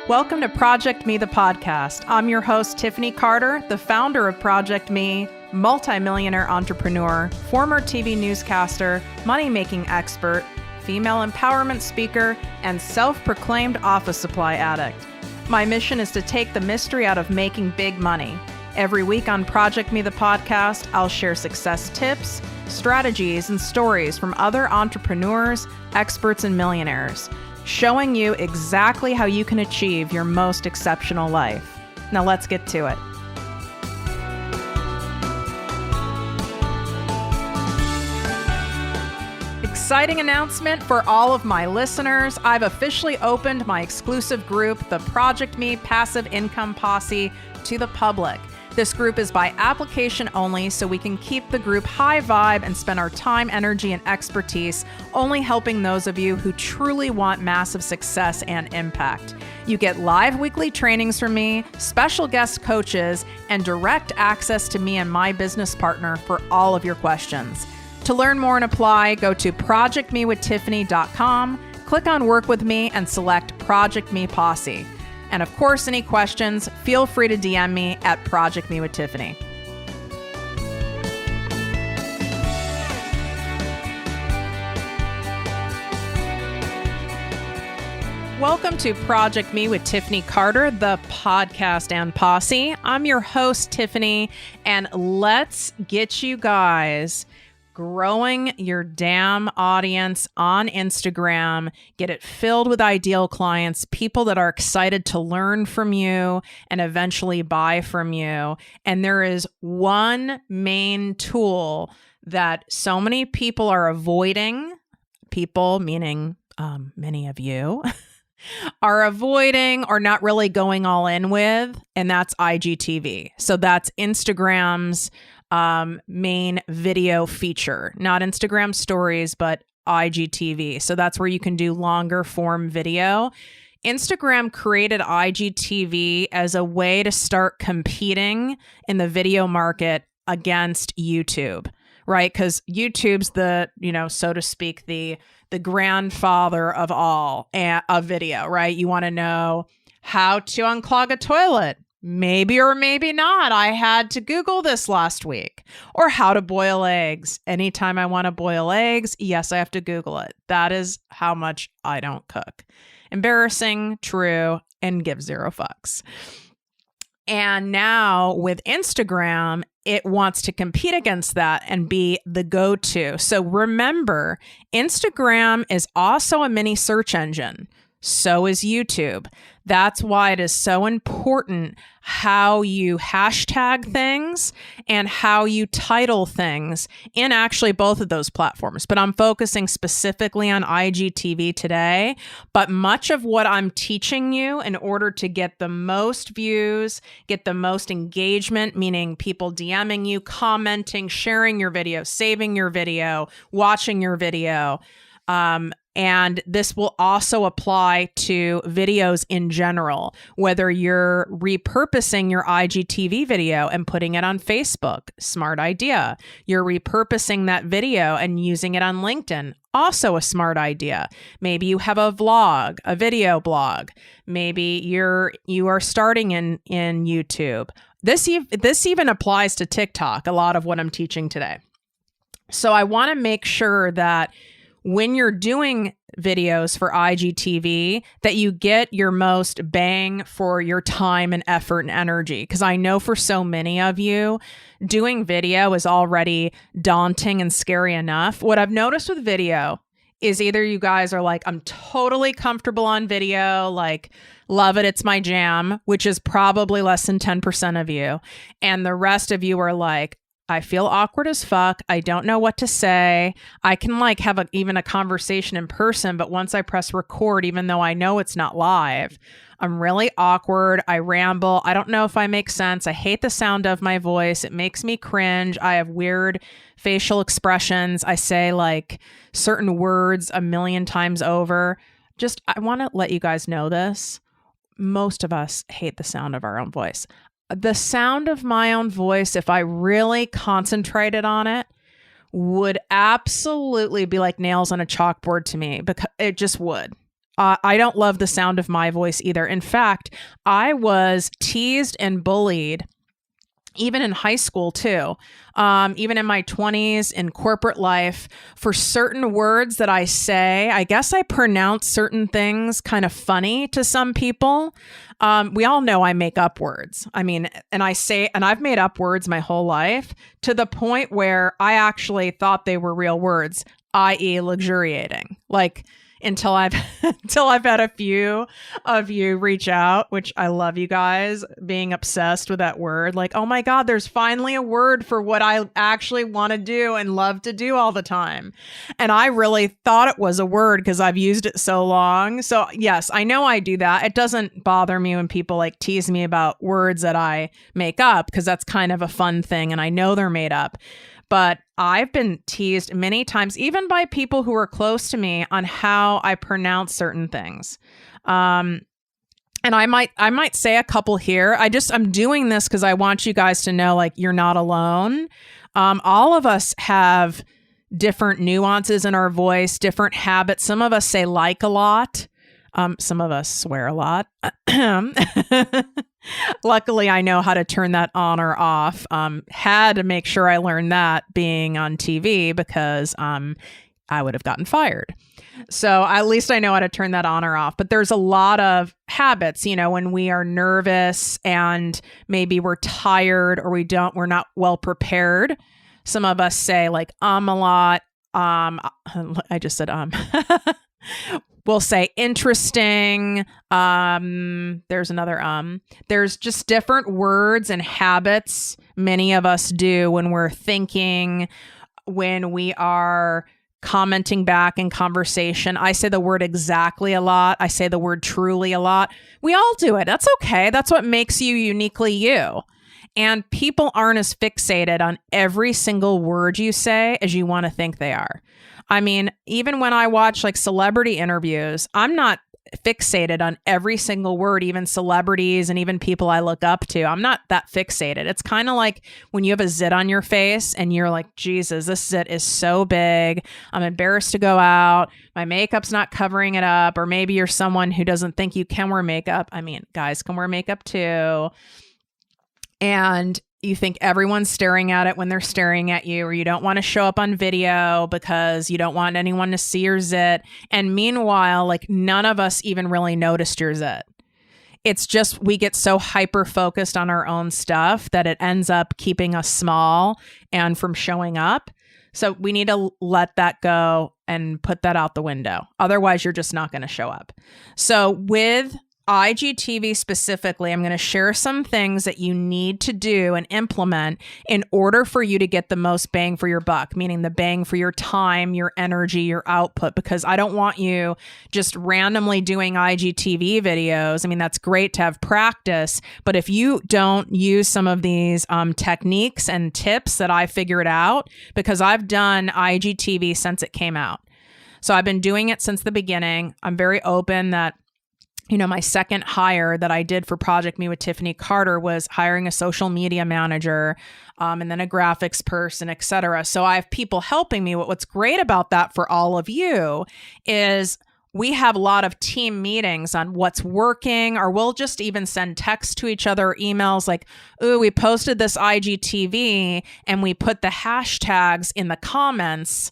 Welcome to ProjectME, the podcast. I'm your host, Tiffany Carter, the founder of ProjectME, multimillionaire entrepreneur, former TV newscaster, money-making expert, female empowerment speaker, and self-proclaimed office supply addict. My mission is to take the mystery out of making big money. Every week on ProjectME, the podcast, I'll share success tips, strategies, and stories from other entrepreneurs, experts, and millionaires, showing you exactly how you can achieve your most exceptional life. Now let's get to it. Exciting announcement for all of my listeners. I've officially opened my exclusive group, the ProjectME Passive Income Posse, to the public. This group is by application only, so we can keep the group high vibe and spend our time, energy, and expertise only helping those of you who truly want massive success and impact. You get live weekly trainings from me, special guest coaches, and direct access to me and my business partner for all of your questions. To learn more and apply, go to projectmewithtiffany.com, click on Work With Me, and select ProjectME Posse. And of course, any questions, feel free to DM me at ProjectME with Tiffany. Welcome to ProjectME with Tiffany Carter, the podcast and posse. I'm your host, Tiffany, and let's get you guys growing your damn audience on Instagram, get it filled with ideal clients, people that are excited to learn from you and eventually buy from you. And there is one main tool that so many people are avoiding, people meaning many of you, are avoiding or not really going all in with, and that's IGTV. So that's Instagram's main video feature, not Instagram stories, but IGTV. So that's where you can do longer form video. Instagram created IGTV as a way to start competing in the video market against YouTube, right? Because YouTube's the, so to speak, the grandfather of all of video, right? You want to know how to unclog a toilet. Maybe or maybe not. I had to Google this last week. Or how to boil eggs. Anytime I want to boil eggs, yes, I have to Google it. That is how much I don't cook. Embarrassing, true, and give zero fucks. And now with Instagram, it wants to compete against that and be the go-to. So remember, Instagram is also a mini search engine. So is YouTube. That's why it is so important how you hashtag things and how you title things in actually both of those platforms. But I'm focusing specifically on IGTV today. But much of what I'm teaching you in order to get the most views, get the most engagement, meaning people DMing you, commenting, sharing your video, saving your video, watching your video, and this will also apply to videos in general, whether you're repurposing your IGTV video and putting it on Facebook, smart idea. You're repurposing that video and using it on LinkedIn, also a smart idea. Maybe you have a vlog, a video blog. Maybe you are starting in YouTube. This even applies to TikTok, a lot of what I'm teaching today. So I want to make sure that when you're doing videos for IGTV, that you get your most bang for your time and effort and energy. Because I know for so many of you, doing video is already daunting and scary enough. What I've noticed with video is either you guys are like, I'm totally comfortable on video, like, love it, it's my jam, which is probably less than 10% of you. And the rest of you are like, I feel awkward as fuck. I don't know what to say. I can have even a conversation in person, but once I press record, even though I know it's not live, I'm really awkward. I ramble. I don't know if I make sense. I hate the sound of my voice. It makes me cringe. I have weird facial expressions. I say certain words a million times over. I want to let you guys know this. Most of us hate the sound of our own voice. The sound of my own voice, if I really concentrated on it, would absolutely be like nails on a chalkboard to me, because it just would. I don't love the sound of my voice either. In fact, I was teased and bullied even in high school too, even in my 20s in corporate life for certain words that I say. I guess I pronounce certain things kind of funny to some people. We all know I make up words. I mean, and I've made up words my whole life to the point where I actually thought they were real words, i.e. luxuriating. Like, until I've had a few of you reach out, which I love you guys being obsessed with that word. Like, oh my God, there's finally a word for what I actually want to do and love to do all the time. And I really thought it was a word because I've used it so long. So yes, I know I do that. It doesn't bother me when people like tease me about words that I make up because that's kind of a fun thing. And I know they're made up. But I've been teased many times, even by people who are close to me, on how I pronounce certain things. And I might say a couple here. I'm doing this because I want you guys to know, like, you're not alone. All of us have different nuances in our voice, different habits. Some of us say like a lot. Some of us swear a lot. Luckily, I know how to turn that on or off. Had to make sure I learned that being on TV because I would have gotten fired. So at least I know how to turn that on or off. But there's a lot of habits, when we are nervous and maybe we're tired or we're not well prepared. Some of us say like a lot. I just said We'll say interesting. There's another There's just different words and habits many of us do when we're thinking, when we are commenting back in conversation. I say the word exactly a lot. I say the word truly a lot. We all do it. That's okay. That's what makes you uniquely you. And people aren't as fixated on every single word you say as you want to think they are. I mean, even when I watch like celebrity interviews, I'm not fixated on every single word, even celebrities and even people I look up to. I'm not that fixated. It's kind of like when you have a zit on your face and you're like, Jesus, this zit is so big. I'm embarrassed to go out. My makeup's not covering it up. Or maybe you're someone who doesn't think you can wear makeup. I mean, guys can wear makeup too. And you think everyone's staring at it when they're staring at you, or you don't want to show up on video because you don't want anyone to see your zit. And meanwhile, like none of us even really noticed your zit. It's just we get so hyper focused on our own stuff that it ends up keeping us small and from showing up. So we need to let that go and put that out the window. Otherwise, you're just not going to show up. So with IGTV specifically, I'm going to share some things that you need to do and implement in order for you to get the most bang for your buck, meaning the bang for your time, your energy, your output, because I don't want you just randomly doing IGTV videos. I mean, that's great to have practice, but if you don't use some of these techniques and tips that I figured out, because I've done IGTV since it came out. So I've been doing it since the beginning. I'm very open that my second hire that I did for ProjectME with Tiffany Carter was hiring a social media manager, and then a graphics person, et cetera. So I have people helping me. What's great about that for all of you is we have a lot of team meetings on what's working, or we'll just even send texts to each other, or emails like, ooh, we posted this IGTV and we put the hashtags in the comments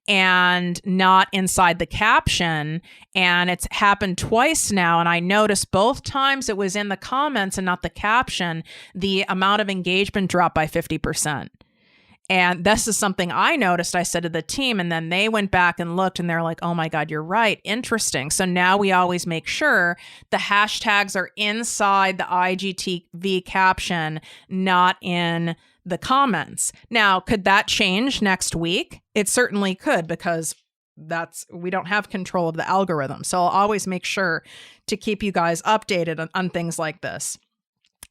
and not inside the caption. And it's happened twice now. And I noticed both times it was in the comments and not the caption, the amount of engagement dropped by 50%. And this is something I noticed. I said to the team, and then they went back and looked and they're like, oh my God, you're right. Interesting. So now we always make sure the hashtags are inside the IGTV caption, not in the comments. Now, could that change next week? It certainly could, because we don't have control of the algorithm. So I'll always make sure to keep you guys updated on things like this.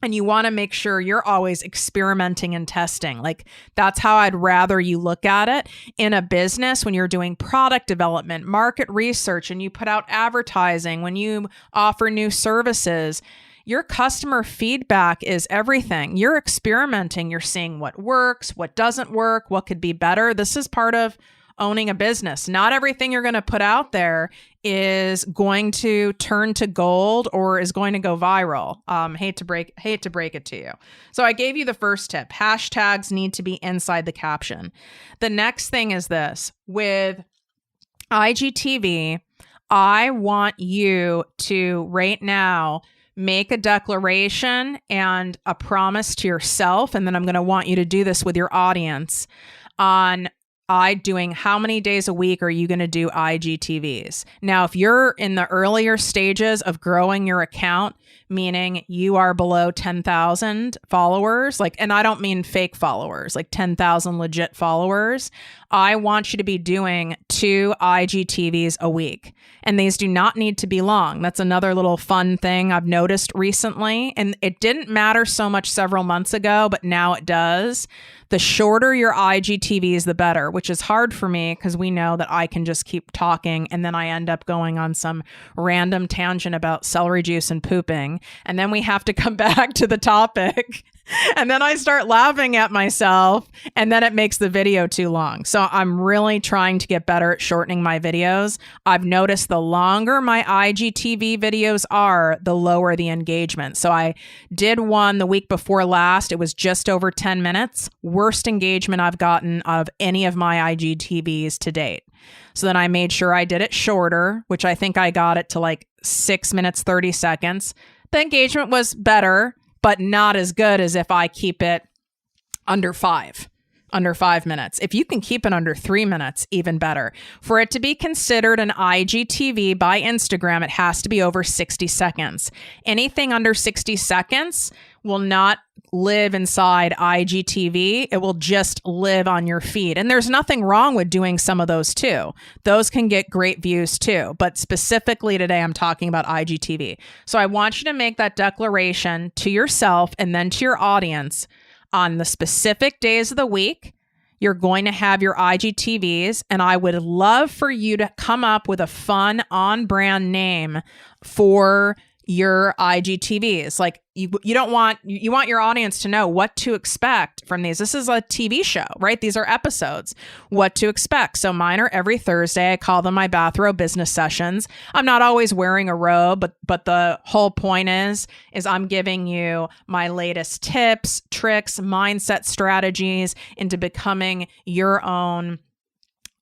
And you want to make sure you're always experimenting and testing. Like that's how I'd rather you look at it in a business when you're doing product development, market research, and you put out advertising, when you offer new services. Your customer feedback is everything. You're experimenting. You're seeing what works, what doesn't work, what could be better. This is part of owning a business. Not everything you're going to put out there is going to turn to gold or is going to go viral. Hate to break it to you. So I gave you the first tip. Hashtags need to be inside the caption. The next thing is this. With IGTV, I want you to right now make a declaration and a promise to yourself. And then I'm going to want you to do this with your audience on doing how many days a week are you going to do IGTVs? Now, if you're in the earlier stages of growing your account, meaning you are below 10,000 followers, and I don't mean fake followers, like 10,000 legit followers, I want you to be doing 2 IGTVs a week. And these do not need to be long. That's another little fun thing I've noticed recently. And it didn't matter so much several months ago, but now it does. The shorter your IGTVs, the better, which is hard for me because we know that I can just keep talking and then I end up going on some random tangent about celery juice and pooping. And then we have to come back to the topic. And then I start laughing at myself and then it makes the video too long. So I'm really trying to get better at shortening my videos. I've noticed the longer my IGTV videos are, the lower the engagement. So I did one the week before last. It was just over 10 minutes. Worst engagement I've gotten of any of my IGTVs to date. So then I made sure I did it shorter, which I think I got it to 6 minutes, 30 seconds. The engagement was better, but not as good as if I keep it under 5 minutes. If you can keep it under 3 minutes, even better. For it to be considered an IGTV by Instagram, it has to be over 60 seconds. Anything under 60 seconds will not live inside IGTV. It will just live on your feed. And there's nothing wrong with doing some of those too. Those can get great views too. But specifically today, I'm talking about IGTV. So I want you to make that declaration to yourself and then to your audience on the specific days of the week. You're going to have your IGTVs, and I would love for you to come up with a fun on-brand name for your IGTVs. You want your audience to know what to expect from these. This is a TV show, right? These are episodes. What to expect. So mine are every Thursday. I call them my bathrobe business sessions. I'm not always wearing a robe, but the whole point is I'm giving you my latest tips, tricks, mindset strategies into becoming your own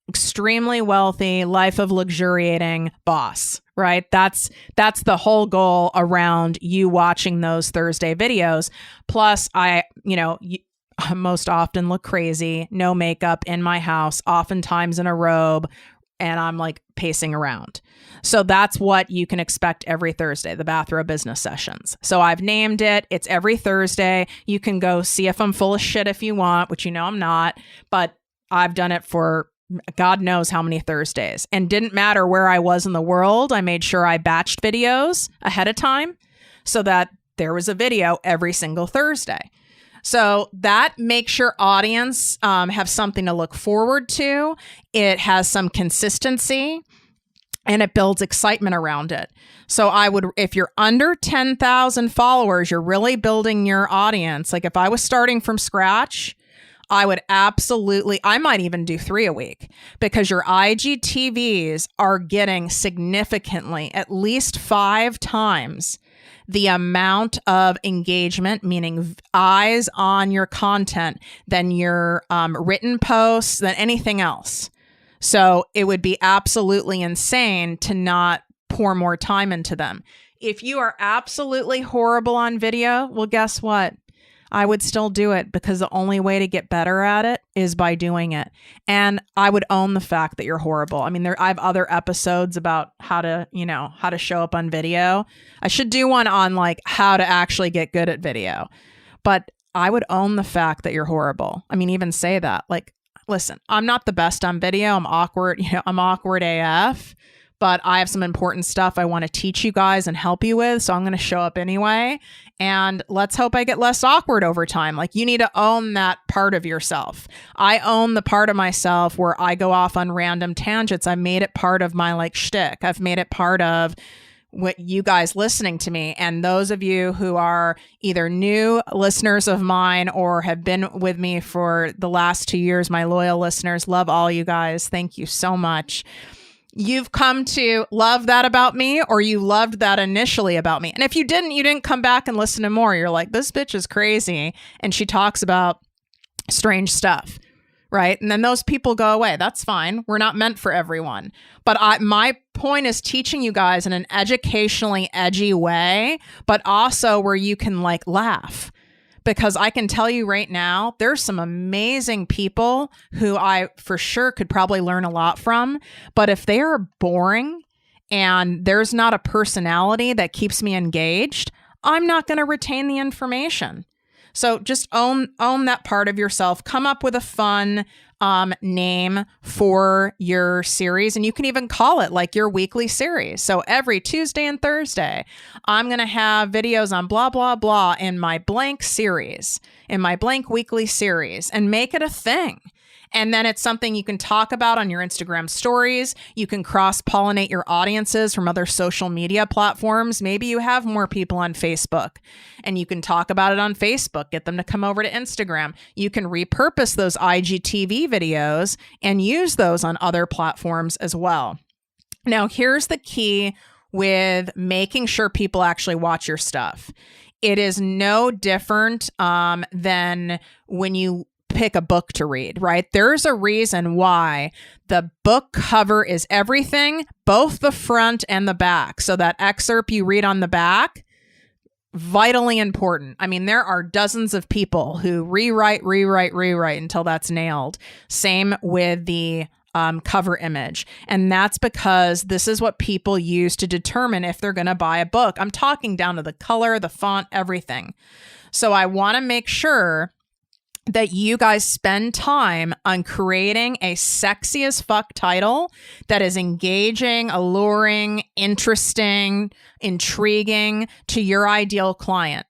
extremely wealthy, life of luxuriating boss, right? That's the whole goal around you watching those Thursday videos. Plus, I most often look crazy, no makeup in my house, oftentimes in a robe, and I'm pacing around. So that's what you can expect every Thursday, the bathrobe business sessions. So I've named it. It's every Thursday. You can go see if I'm full of shit if you want, which I'm not, but I've done it for God knows how many Thursdays, and didn't matter where I was in the world. I made sure I batched videos ahead of time so that there was a video every single Thursday. So that makes your audience have something to look forward to. It has some consistency and it builds excitement around it. So if you're under 10,000 followers, you're really building your audience. If I was starting from scratch, I might even do 3 a week, because your IGTVs are getting significantly, at least 5 times the amount of engagement, meaning eyes on your content, than your written posts, than anything else. So it would be absolutely insane to not pour more time into them. If you are absolutely horrible on video, well, guess what? I would still do it, because the only way to get better at it is by doing it. And I would own the fact that you're horrible. I mean, I have other episodes about how to show up on video. I should do one on how to actually get good at video. But I would own the fact that you're horrible. I mean, even say that. Listen, I'm not the best on video. I'm awkward. I'm awkward AF. But I have some important stuff I want to teach you guys and help you with. So I'm going to show up anyway. And let's hope I get less awkward over time. You need to own that part of yourself. I own the part of myself where I go off on random tangents. I made it part of my shtick. I've made it part of what you guys listening to me. And those of you who are either new listeners of mine or have been with me for the last 2 years, my loyal listeners, love all you guys. Thank you so much. you've come to love that about me, or you loved that initially about me. And if you didn't come back and listen to more. You're like, this bitch is crazy and she talks about strange stuff, right? And then those people go away. That's fine. We're not meant for everyone. But my point is teaching you guys in an educationally edgy way, but also where you can like laugh. Because I can tell you right now, there's some amazing people who I for sure could probably learn a lot from. But if they are boring and there's not a personality that keeps me engaged, I'm not going to retain the information. So just own that part of yourself. Come up with a fun name for your series. And you can even call it like your weekly series. So every Tuesday and Thursday, I'm going to have videos on blah, blah, blah in my blank series, in my blank weekly series, and make it a thing. And then it's something you can talk about on your Instagram stories. You can cross-pollinate your audiences from other social media platforms. Maybe you have more people on Facebook and you can talk about it on Facebook, get them to come over to Instagram. You can repurpose those IGTV videos and use those on other platforms as well. Now, here's the key with making sure people actually watch your stuff. It is no different than when you pick a book to read, right? There's a reason why the book cover is everything, both the front and the back. So that excerpt you read on the back, vitally important. I mean, there are dozens of people who rewrite until that's nailed. Same with the cover image. And that's because this is what people use to determine if they're going to buy a book. I'm talking down to the color, the font, everything. So I want to make sure that you guys spend time on creating a sexy as fuck title that is engaging, alluring, interesting, intriguing to your ideal client.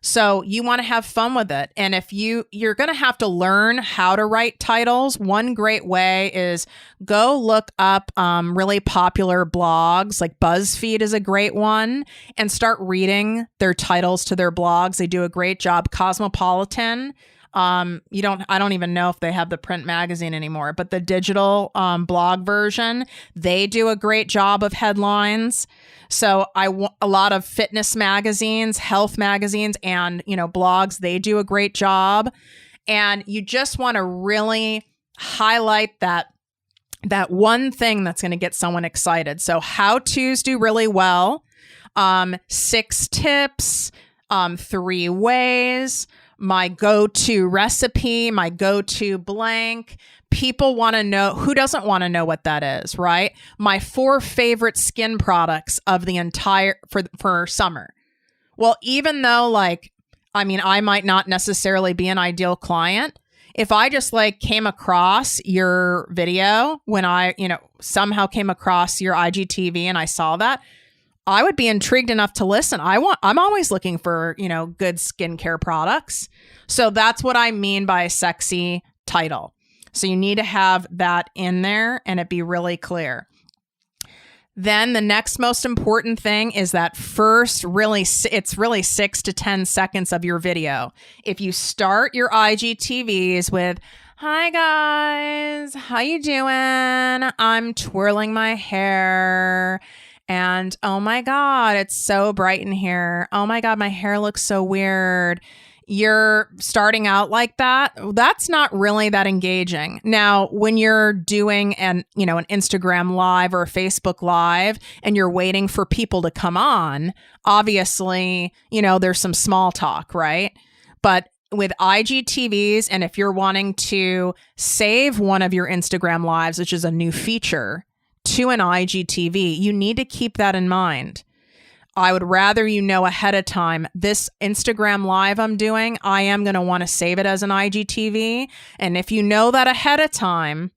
So you want to have fun with it. And if you're going to have to learn how to write titles, one great way is go look up really popular blogs, like BuzzFeed is a great one, and start reading their titles to their blogs. They do a great job. Cosmopolitan. I don't even know if they have the print magazine anymore, but the digital blog version, they do a great job of headlines. So a lot of fitness magazines, health magazines, and, blogs, they do a great job. And you just want to really highlight that one thing that's going to get someone excited. So how-tos do really well. 6 tips, 3 ways, my go-to recipe, my go-to blank. People want to know, who doesn't want to know what that is, right? My 4 favorite skin products of the entire, for summer. Well, even though I might not necessarily be an ideal client, if I just came across your video when I, somehow came across your IGTV and I saw that, I would be intrigued enough to listen. I'm always looking for, good skincare products. So that's what I mean by a sexy title. So you need to have that in there and it be really clear. Then the next most important thing is that first it's really 6 to 10 seconds of your video. If you start your IGTVs with, "Hi guys, how you doing? I'm twirling my hair. And oh my God, it's so bright in here. Oh my God, my hair looks so weird." You're starting out like that. That's not really that engaging. Now, when you're doing an Instagram live or a Facebook live and you're waiting for people to come on, obviously, there's some small talk, right? But with IGTVs, and if you're wanting to save one of your Instagram lives, which is a new feature, to an IGTV, you need to keep that in mind. I would rather ahead of time, this Instagram live I'm doing, I am going to want to save it as an IGTV. And if you know that ahead of time,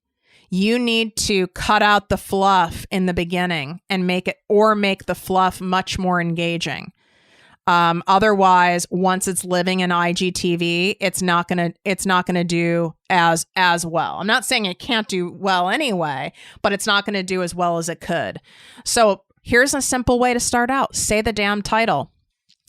you need to cut out the fluff in the beginning and make the fluff much more engaging. Otherwise, once it's living in IGTV, it's not gonna do as well. I'm not saying it can't do well anyway, but it's not gonna do as well as it could. So here's a simple way to start out. Say the damn title.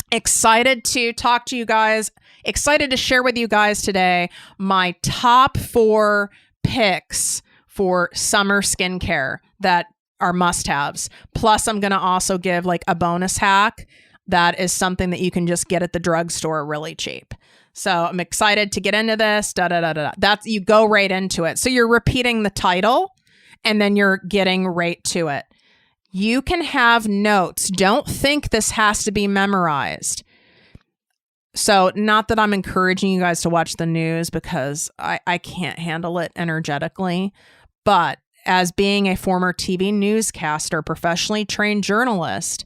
Excited to talk to you guys. Excited to share with you guys today my top 4 picks for summer skincare that are must-haves. Plus, I'm going to also give like a bonus hack that is something that you can just get at the drugstore really cheap. So I'm excited to get into this. That's, you go right into it. So you're repeating the title and then you're getting right to it. You can have notes. Don't think this has to be memorized. So not that I'm encouraging you guys to watch the news because I can't handle it energetically, but as being a former TV newscaster, professionally trained journalist,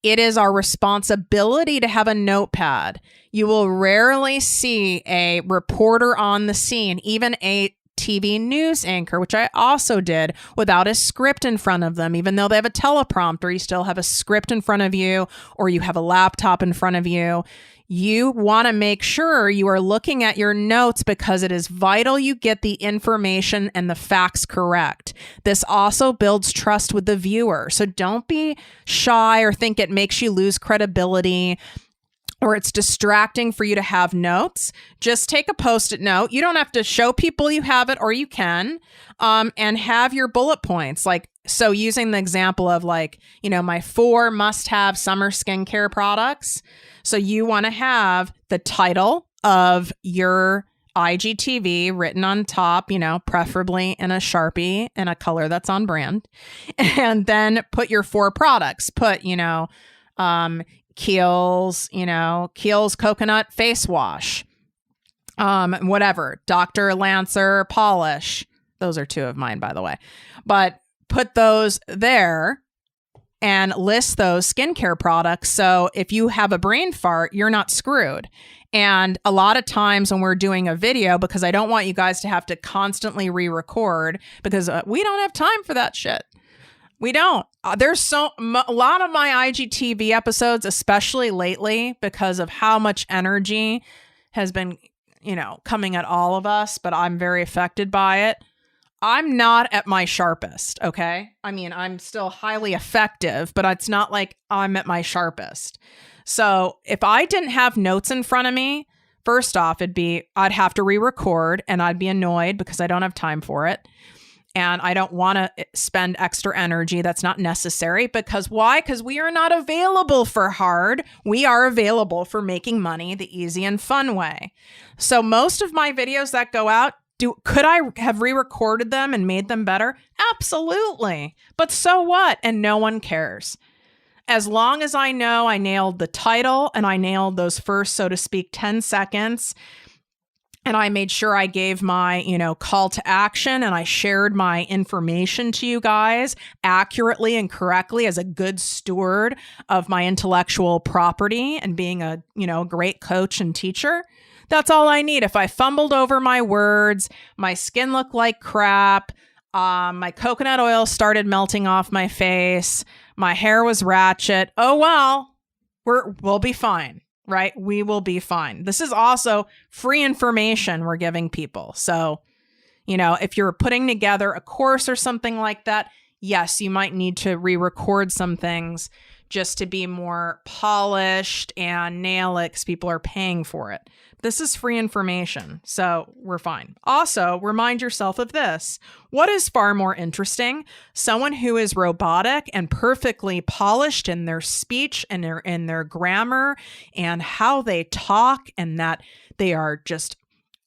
it is our responsibility to have a notepad. You will rarely see a reporter on the scene, even a TV news anchor, which I also did, without a script in front of them. Even though they have a teleprompter, you still have a script in front of you, or you have a laptop in front of you. You want to make sure you are looking at your notes because it is vital you get the information and the facts correct. This also builds trust with the viewer. So don't be shy or think it makes you lose credibility or it's distracting for you to have notes. Just take a Post-it note. You don't have to show people you have it, or you can, and have your bullet points. Like, so using the example of like, my 4 must-have summer skincare products. So you want to have the title of your IGTV written on top, preferably in a Sharpie in a color that's on brand. And then put your 4 products. Put, Kiehl's coconut face wash, whatever, Dr. Lancer polish. Those are 2 of mine, by the way, but put those there and list those skincare products. So if you have a brain fart, you're not screwed. And a lot of times when we're doing a video, because I don't want you guys to have to constantly re-record because we don't have time for that shit. We don't. There's a lot of my IGTV episodes, especially lately, because of how much energy has been, coming at all of us, but I'm very affected by it. I'm not at my sharpest, okay? I mean, I'm still highly effective, but it's not like I'm at my sharpest. So if I didn't have notes in front of me, first off, I'd have to re-record and I'd be annoyed because I don't have time for it. And I don't want to spend extra energy that's not necessary. Because why? Because we are not available for hard. We are available for making money the easy and fun way. So most of my videos that go out, could I have re-recorded them and made them better? Absolutely. But so what? And no one cares. As long as I know I nailed the title and I nailed those first, so to speak, 10 seconds, and I made sure I gave my, call to action and I shared my information to you guys accurately and correctly as a good steward of my intellectual property and being a, great coach and teacher. That's all I need. If I fumbled over my words, my skin looked like crap, my coconut oil started melting off my face, my hair was ratchet, oh well, we'll be fine. Right? We will be fine. This is also free information we're giving people. So, if you're putting together a course or something like that, yes, you might need to re-record some things just to be more polished and nail it because people are paying for it. This is free information, so we're fine. Also, remind yourself of this. What is far more interesting? Someone who is robotic and perfectly polished in their speech and in their grammar and how they talk, and that they are just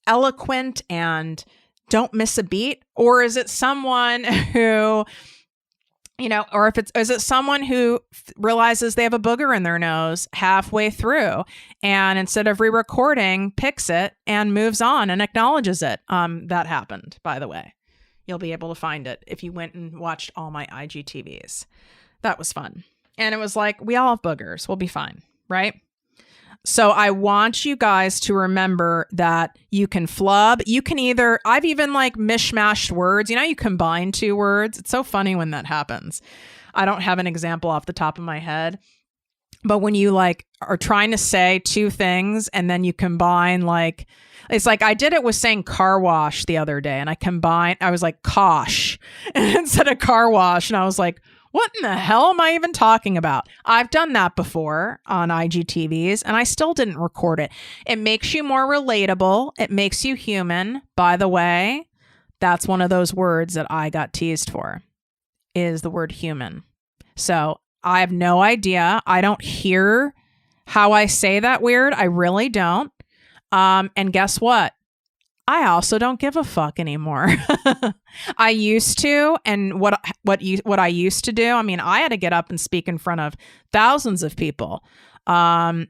eloquent and don't miss a beat? Or is it someone who... or is it someone who realizes they have a booger in their nose halfway through and instead of re-recording, picks it and moves on and acknowledges it? That happened, by the way. You'll be able to find it if you went and watched all my IGTVs. That was fun. And it was like, we all have boogers. We'll be fine, right? So I want you guys to remember that you can flub. You can I've even mishmashed words. You combine 2 words. It's so funny when that happens. I don't have an example off the top of my head, but when you are trying to say 2 things and then you combine it's like I did it with saying car wash the other day and I was like kosh instead of car wash. And I was like, what in the hell am I even talking about? I've done that before on IGTVs and I still didn't record it. It makes you more relatable. It makes you human. By the way, that's one of those words that I got teased for. is the word human. So I have no idea. I don't hear how I say that weird. I really don't. And guess what? I also don't give a fuck anymore. I used to, and what I used to do, I mean, I had to get up and speak in front of thousands of people. And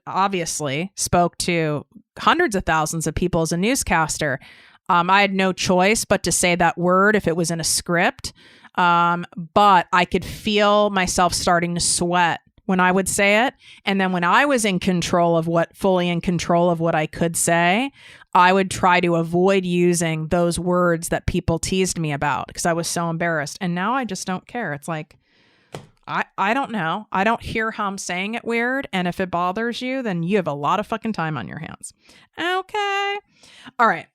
obviously spoke to hundreds of thousands of people as a newscaster. I had no choice but to say that word if it was in a script. But I could feel myself starting to sweat when I would say it. And then when I was fully in control of what I could say, I would try to avoid using those words that people teased me about because I was so embarrassed. And now I just don't care. It's like, I don't know. I don't hear how I'm saying it weird. And if it bothers you, then you have a lot of fucking time on your hands. Okay. All right.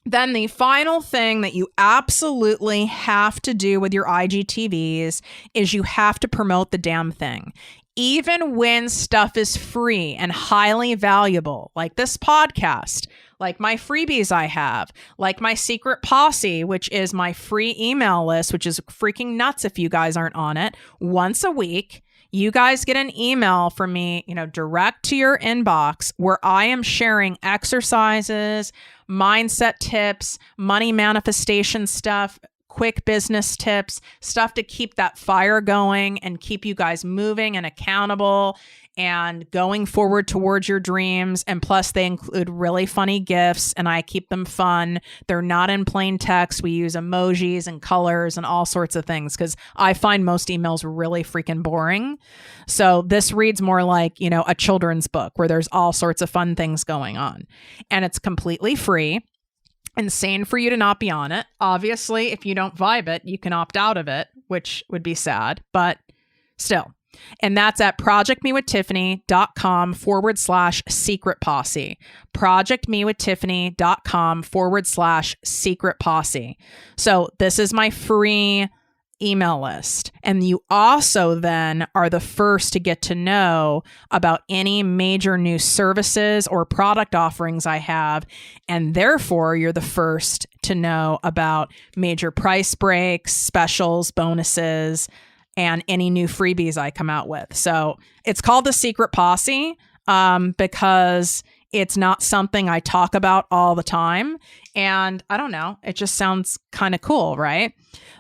Then the final thing that you absolutely have to do with your IGTVs is you have to promote the damn thing. Even when stuff is free and highly valuable, like this podcast, like my freebies I have, like my secret posse, which is my free email list, which is freaking nuts if you guys aren't on it. Once a week, you guys get an email from me, direct to your inbox where I am sharing exercises, mindset tips, money manifestation stuff, quick business tips, stuff to keep that fire going and keep you guys moving and accountable and going forward towards your dreams. And plus they include really funny GIFs and I keep them fun. They're not in plain text. We use emojis and colors and all sorts of things because I find most emails really freaking boring. So this reads more like, a children's book where there's all sorts of fun things going on. And it's completely free. Insane for you to not be on it. Obviously, if you don't vibe it, you can opt out of it, which would be sad, but still. And that's at projectmewithtiffany.com/secret posse. projectmewithtiffany.com/secret posse. So this is my free email list. And you also then are the first to get to know about any major new services or product offerings I have. And therefore, you're the first to know about major price breaks, specials, bonuses, and any new freebies I come out with. So it's called the Secret Posse because it's not something I talk about all the time. And I don't know, it just sounds kind of cool, right?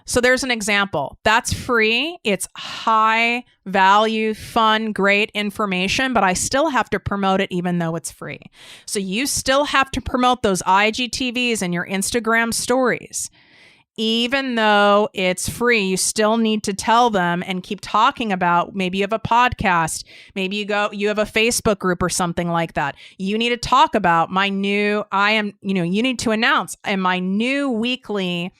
So there's an example. That's free. It's high value, fun, great information, but I still have to promote it even though it's free. So you still have to promote those IGTVs and your Instagram stories. Even though it's free, you still need to tell them and keep talking about, maybe you have a podcast, maybe you have a Facebook group or something like that. You need to talk about you need to announce in my new weekly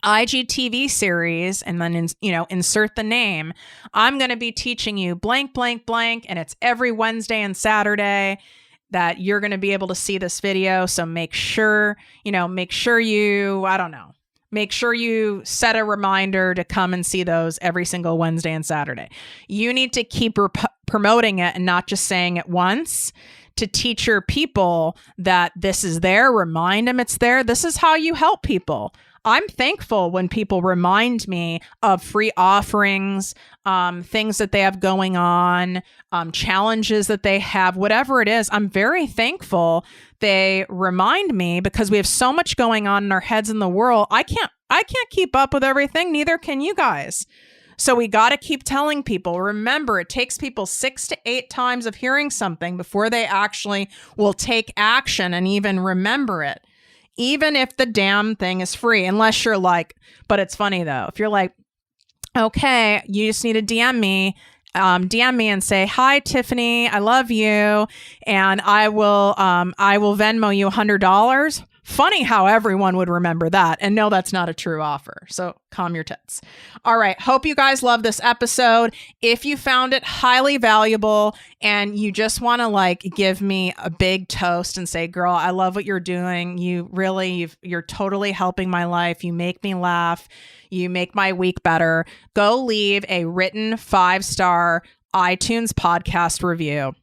IGTV series, and then insert the name. I'm going to be teaching you blank, blank, blank, and it's every Wednesday and Saturday that you're going to be able to see this video. So make sure you set a reminder to come and see those every single Wednesday and Saturday. You need to keep promoting it and not just saying it once, to teach your people that this is there, remind them it's there. This is how you help people. I'm thankful when people remind me of free offerings, things that they have going on, challenges that they have, whatever it is. I'm very thankful they remind me because we have so much going on in our heads in the world. I can't keep up with everything. Neither can you guys. So we got to keep telling people. Remember, it takes people 6 to 8 times of hearing something before they actually will take action and even remember it. Even if the damn thing is free, unless you're like, but it's funny though. If you're like, okay, you just need to DM me and say, hi, Tiffany, I love you. And I will Venmo you $100. Funny how everyone would remember that and know that's not a true offer. So calm your tits. All right. Hope you guys love this episode. If you found it highly valuable and you just want to give me a big toast and say, girl, I love what you're doing. You're totally helping my life. You make me laugh. You make my week better. Go leave a written 5-star iTunes podcast review.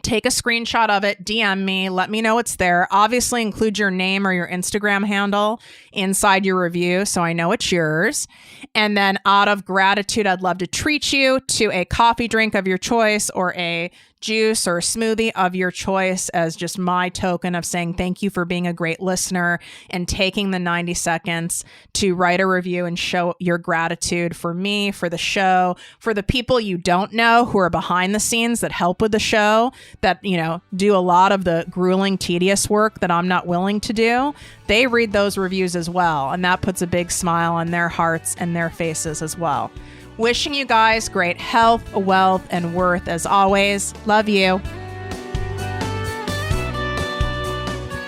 Take a screenshot of it, DM me, let me know it's there. Obviously, include your name or your Instagram handle inside your review so I know it's yours. And then out of gratitude, I'd love to treat you to a coffee drink of your choice or a juice or a smoothie of your choice as just my token of saying thank you for being a great listener and taking the 90 seconds to write a review and show your gratitude for me, for the show, for the people you don't know who are behind the scenes that help with the show, that, you know, do a lot of the grueling, tedious work that I'm not willing to do. They read those reviews as well, and that puts a big smile on their hearts and their faces as well. Wishing you guys great health, wealth, and worth as always. Love you.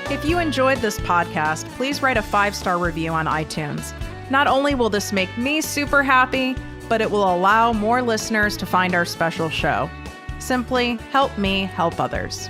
If you enjoyed this podcast, please write a 5-star review on iTunes. Not only will this make me super happy, but it will allow more listeners to find our special show. Simply help me help others.